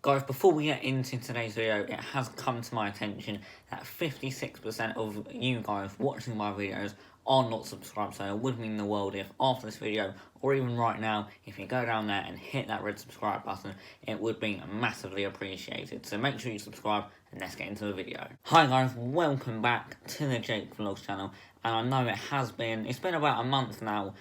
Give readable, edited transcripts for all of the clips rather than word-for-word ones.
Guys, before we get into today's video, it has come to my attention that 56% of you guys watching my videos are not subscribed, so it would mean the world if after this video, or even right now, if you go down there and hit that red subscribe button, it would be massively appreciated. So make sure you subscribe, and let's get into the video. Hi guys, welcome back to the Jake Vlogs channel, and I know it's been about a month now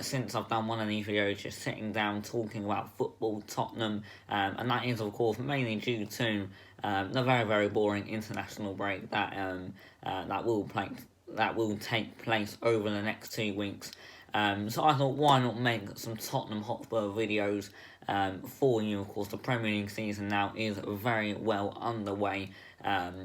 since I've done one of these videos, just sitting down talking about football, Tottenham, and that is of course mainly due to the very boring international break that will take place over the next 2 weeks. So I thought, why not make some Tottenham Hotspur videos for you. Of course, the Premier League season now is very well underway.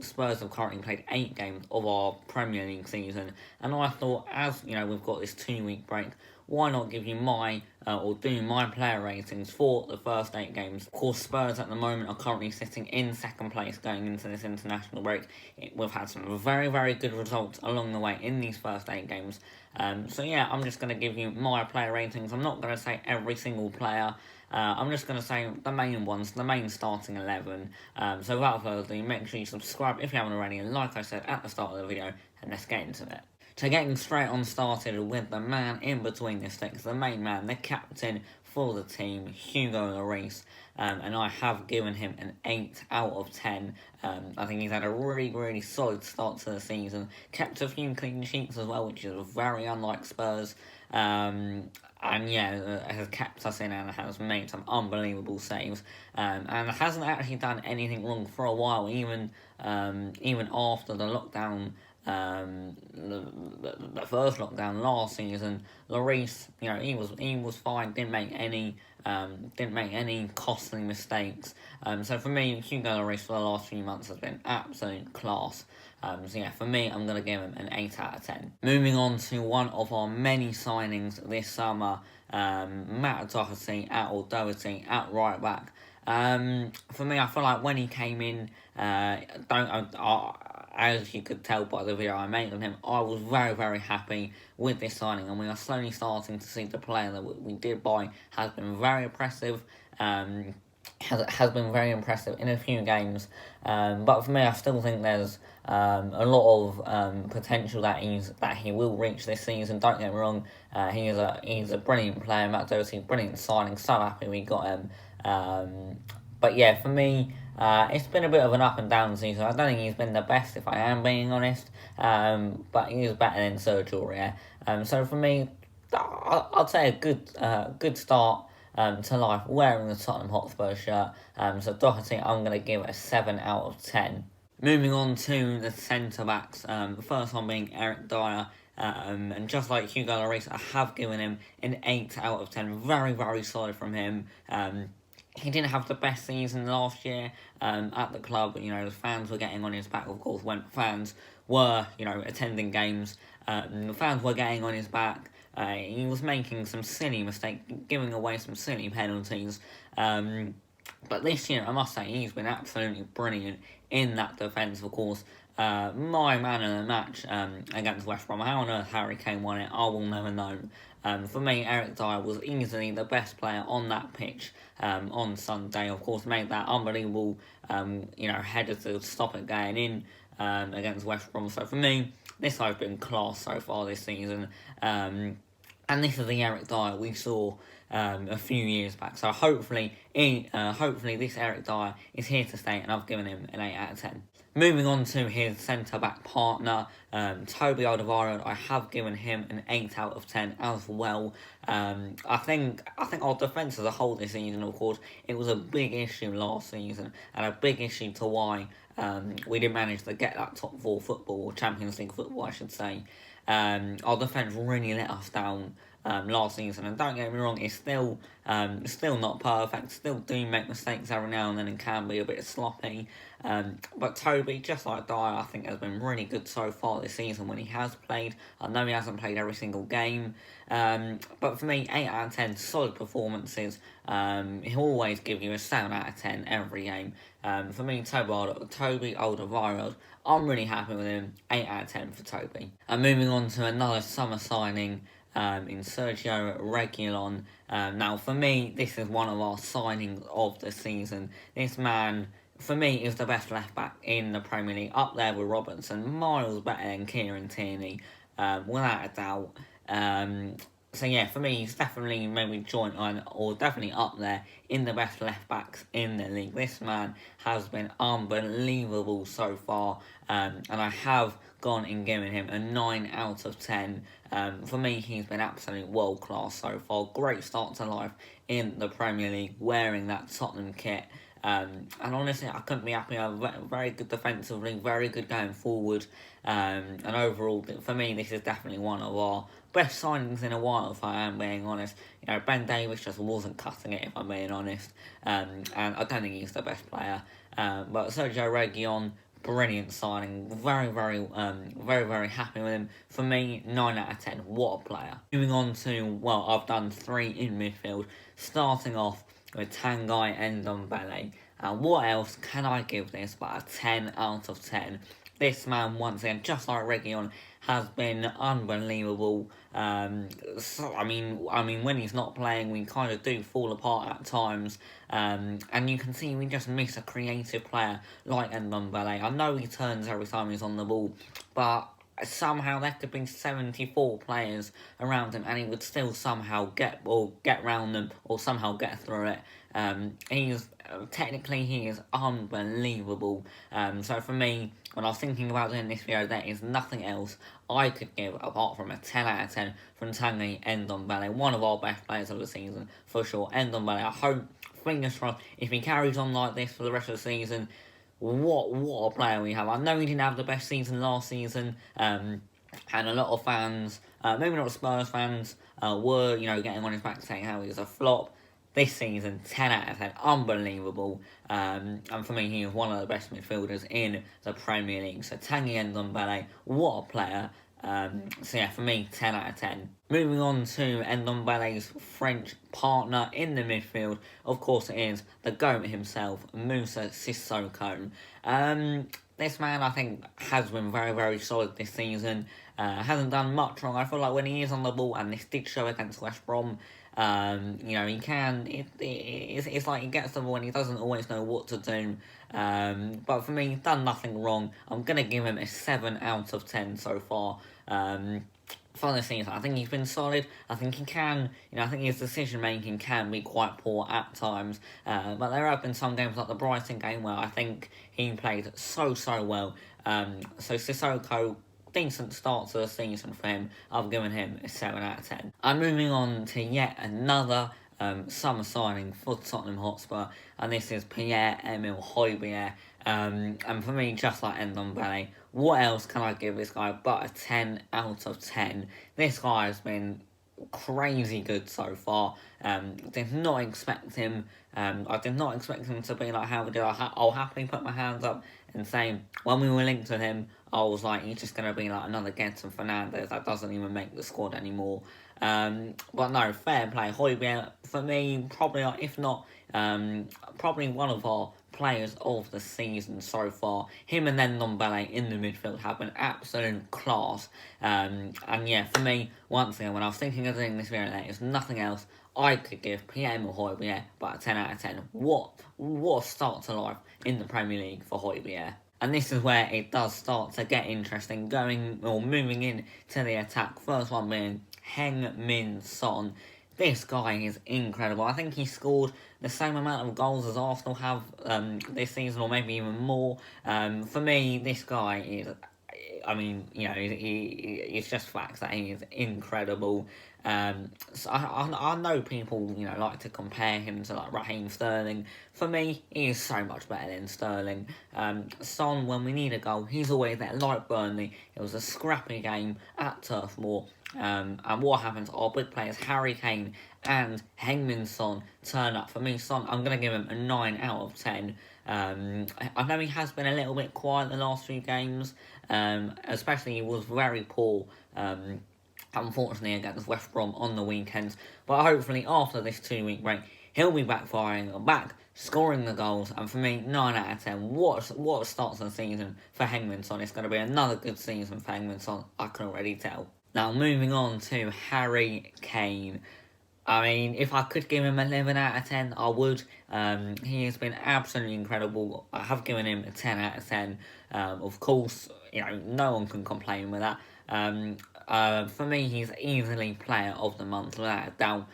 Spurs have currently played 8 games of our Premier League season, and I thought, as you know, we've got this 2-week break, why not give you my player ratings for the first 8 games. Of course, Spurs at the moment are currently sitting in second place going into this international break. We've had some very good results along the way in these first 8 games. So yeah, I'm just going to give you my player ratings. I'm not going to say every single player. I'm just going to say the main ones, the main starting 11. So without further ado, make sure you subscribe if you haven't already, and like I said at the start of the video, and let's get into it. So getting straight on started with the man in between the sticks, the main man, the captain for the team, Hugo Lloris, and I have given him an 8 out of 10. I think he's had a really solid start to the season, kept a few clean sheets as well, which is very unlike Spurs, and yeah, has kept us in and has made some unbelievable saves, and hasn't actually done anything wrong for a while, even after the lockdown. The first lockdown last season, Lloris, you know, he was fine, didn't make any costly mistakes. So for me, Hugo Lloris for the last few months has been absolute class. So yeah, for me, I'm going to give him an 8 out of 10. Moving on to one of our many signings this summer, Matt Doherty at right back. For me, I feel like when he came in, as you could tell by the video I made on him, I was very happy with this signing, and we are slowly starting to see the player that we did buy has been very impressive. Has been very impressive in a few games, but for me, I still think there's a lot of potential that he will reach this season. Don't get me wrong, he's a brilliant player, Matt Doherty, brilliant signing. So happy we got him. But yeah, for me, it's been a bit of an up and down season. I don't think he's been the best, if I am being honest, but he is better than Sergio Ramos. So for me, I'd say a good start to life wearing the Tottenham Hotspur shirt. So Doherty, I'm going to give a 7 out of 10. Moving on to the centre-backs, the first one being Eric Dier. And just like Hugo Lloris, I have given him an 8 out of 10. Very solid from him. He didn't have the best season last year at the club. You know, the fans were getting on his back, of course, when fans were, you know, attending games. The fans were getting on his back. He was making some silly mistakes, giving away some silly penalties. But this year, I must say, he's been absolutely brilliant in that defence, of course. My man of the match against West Brom. How on earth Harry Kane won it, I will never know. For me, Eric Dier was easily the best player on that pitch on Sunday. Of course, made that unbelievable, header to stop it going in against West Brom. So for me, this has been class so far this season. And this is the Eric Dier we saw a few years back. So hopefully this Eric Dier is here to stay, and I've given him an 8 out of 10. Moving on to his centre-back partner, Toby Alderweireld, I have given him an 8 out of 10 as well. I think our defence as a whole this season, of course, it was a big issue last season, and a big issue to why we didn't manage to get that top 4 football, or Champions League football, I should say. Our defence really let us down last season, and don't get me wrong, it's still not perfect, still do make mistakes every now and then and can be a bit sloppy, but Toby, just like Dier, I think has been really good so far this season when he has played. I know he hasn't played every single game, but for me, 8 out of 10, solid performances. He'll always give you a 7 out of 10 every game. For me, Toby Alderweireld, I'm really happy with him. 8 out of 10 for Toby. And moving on to another summer signing, in Sergio Ramos. Now, for me, this is one of our signings of the season. This man, for me, is the best left-back in the Premier League, up there with Robertson, miles better than Kieran Tierney, without a doubt. So yeah, for me, he's definitely maybe joint on, or definitely up there in the best left-backs in the league. This man has been unbelievable so far, and I have gone and given him a 9 out of 10. For me, he's been absolutely world-class so far. Great start to life in the Premier League, wearing that Tottenham kit. And honestly, I couldn't be happier. Very good defensively, very good going forward. And overall, for me, this is definitely one of our best signings in a while, if I am being honest. You know, Ben Davies just wasn't cutting it, if I'm being honest. And I don't think he's the best player. But Sergio Ramos, brilliant signing. Very, very happy with him. For me, 9 out of 10. What a player. Moving on to, well, I've done 3 in midfield. Starting off with Tanguy Ndombele. What else can I give this but a 10 out of 10? This man, once again, just like Reguilon, has been unbelievable. I mean, when he's not playing, we kind of do fall apart at times. And you can see we just miss a creative player like Ndombele. I know he turns every time he's on the ball, but somehow there could be 74 players around him and he would still somehow get round them or somehow get through it. Technically he is unbelievable. So for me, when I was thinking about doing this video, there is nothing else I could give apart from a 10 out of 10 from Tanguy Ndombele, one of our best players of the season for sure. Ndombele, I hope, fingers crossed, if he carries on like this for the rest of the season, what a player we have. I know he didn't have the best season last season, and a lot of fans, maybe not Spurs fans, were, getting on his back saying how he was a flop. This season, 10 out of 10, unbelievable. And for me, he is one of the best midfielders in the Premier League. So Tanguy Ndombele, what a player. So yeah, for me, 10 out of 10. Moving on to Ndombele's French partner in the midfield, of course it is the GOAT himself, Moussa Sissoko. This man, I think, has been very solid this season. Hasn't done much wrong. I feel like when he is on the ball, and this did show against West Brom, he can, it's like he gets the ball and he doesn't always know what to do. But for me, he's done nothing wrong. I'm going to give him a 7 out of 10 so far. For the season, I think he's been solid. I think he can, I think his decision making can be quite poor at times. But there have been some games like the Brighton game where I think he played so well. So Sissoko, decent start to the season for him. I've given him a 7 out of 10. I'm moving on to yet another summer signing for Tottenham Hotspur, and this is Pierre-Emerick Højbjerg. And for me, just like Ndombele, what else can I give this guy but a 10 out of 10? This guy has been crazy good so far. Did not expect him. I did not expect him to be like how we did. I'll happily put my hands up and say, when we were linked with him, I was like, he's just going to be like another Gedson Fernandes that doesn't even make the squad anymore. But no, fair play. Højbjerg, for me, probably, if not, probably one of our players of the season so far. Him and then Ndombele in the midfield have been absolute class. And yeah, for me, once again, when I was thinking of doing this video, there is nothing else I could give Pierre-Emerick Højbjerg but a 10 out of 10. What a start to life in the Premier League for Højbjerg. And this is where it does start to get interesting, moving in to the attack. First one being HeungMin Son. This guy is incredible. I think he scored the same amount of goals as Arsenal have this season, or maybe even more. For me, this guy is, it's just facts that he is incredible. So I know people, like to compare him to like Raheem Sterling. For me, he is so much better than Sterling. Son, when we need a goal, he's always there. Like Burnley, it was a scrappy game at Turf Moor. And what happens? Our big players, Harry Kane and HeungMin Son, turn up. For me, Son, I'm going to give him a 9 out of 10. I know he has been a little bit quiet the last few games, especially he was very poor, unfortunately, against West Brom on the weekends. But hopefully, after this 2-week break, he'll be back scoring the goals. And for me, 9 out of 10. What a start to the season for HeungMin Son. It's going to be another good season for HeungMin Son, I can already tell. Now, moving on to Harry Kane. I mean, if I could give him 11 out of 10, I would. He has been absolutely incredible. I have given him a 10 out of 10. Of course, no one can complain with that. For me, he's easily player of the month, without a doubt.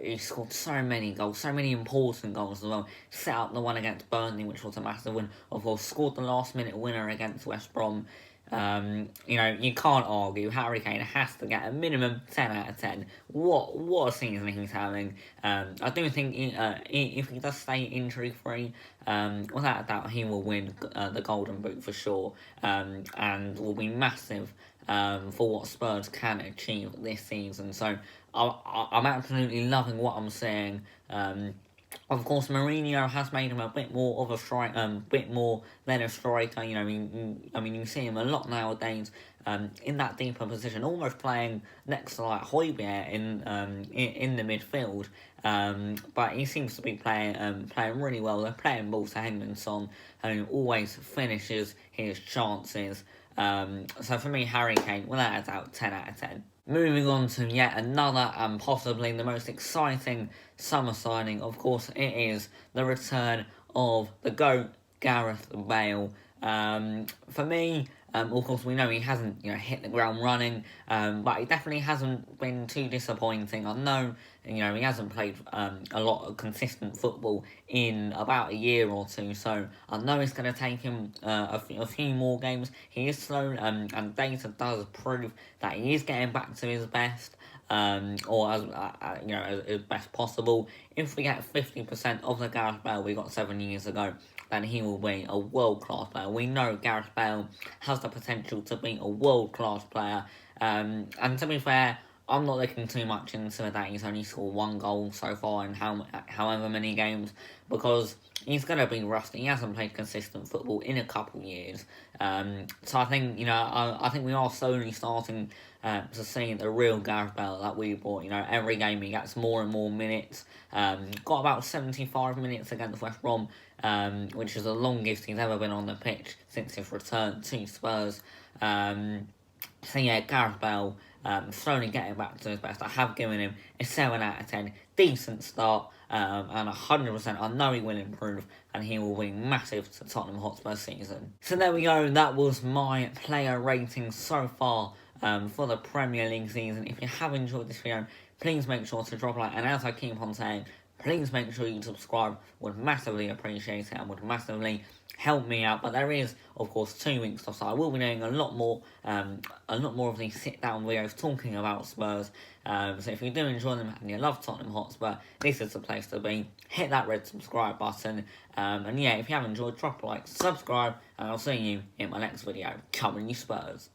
He scored so many goals, so many important goals as well. Set up the one against Burnley, which was a massive win. Of course, scored the last-minute winner against West Brom. You can't argue. Harry Kane has to get a minimum 10 out of 10. What a season he's having. I do think if he does stay injury free, without a doubt he will win the Golden Boot for sure, and will be massive for what Spurs can achieve this season. So I'm absolutely loving what I'm seeing. Of course, Mourinho has made him a bit more of a bit more than a striker. You see him a lot nowadays in that deeper position, almost playing next to like Højbjerg in the midfield. But he seems to be playing really well. They're playing balls to HeungMin Son, who always finishes his chances. So for me, Harry Kane, without a doubt, 10 out of 10. Moving on to yet another and possibly the most exciting summer signing, of course, it is the return of the GOAT, Gareth Bale. For me, of course, we know he hasn't hit the ground running, but he definitely hasn't been too disappointing. I know he hasn't played a lot of consistent football in about a year or two, so I know it's going to take him a few more games. He is slow, and data does prove that he is getting back to his best. Or as best possible. If we get 50% of the Gareth Bale we got 7 years ago, then he will be a world-class player. We know Gareth Bale has the potential to be a world-class player. And to be fair, I'm not looking too much into that he's only scored 1 goal so far in however many games, because he's going to be rusty. He hasn't played consistent football in a couple years. So I think, I think we are slowly starting to see the real Gareth Bale that we bought. Every game he gets more and more minutes. Got about 75 minutes against West Brom, which is the longest he's ever been on the pitch since his return to Spurs. So yeah, Gareth Bale, slowly getting back to his best. I have given him a 7 out of 10. Decent start, and 100% I know he will improve, and he will be massive to Tottenham Hotspur season. So there we go, that was my player rating so far for the Premier League season. If you have enjoyed this video, please make sure to drop a like, and as I keep on saying, please make sure you subscribe. Would massively appreciate it and would massively help me out. But there is, of course, 2 weeks off, so I will be doing a lot more of these sit-down videos talking about Spurs. So if you do enjoy them and you love Tottenham Hotspur, this is the place to be. Hit that red subscribe button. And yeah, if you have enjoyed, drop a like, subscribe, and I'll see you in my next video. Come on, you Spurs.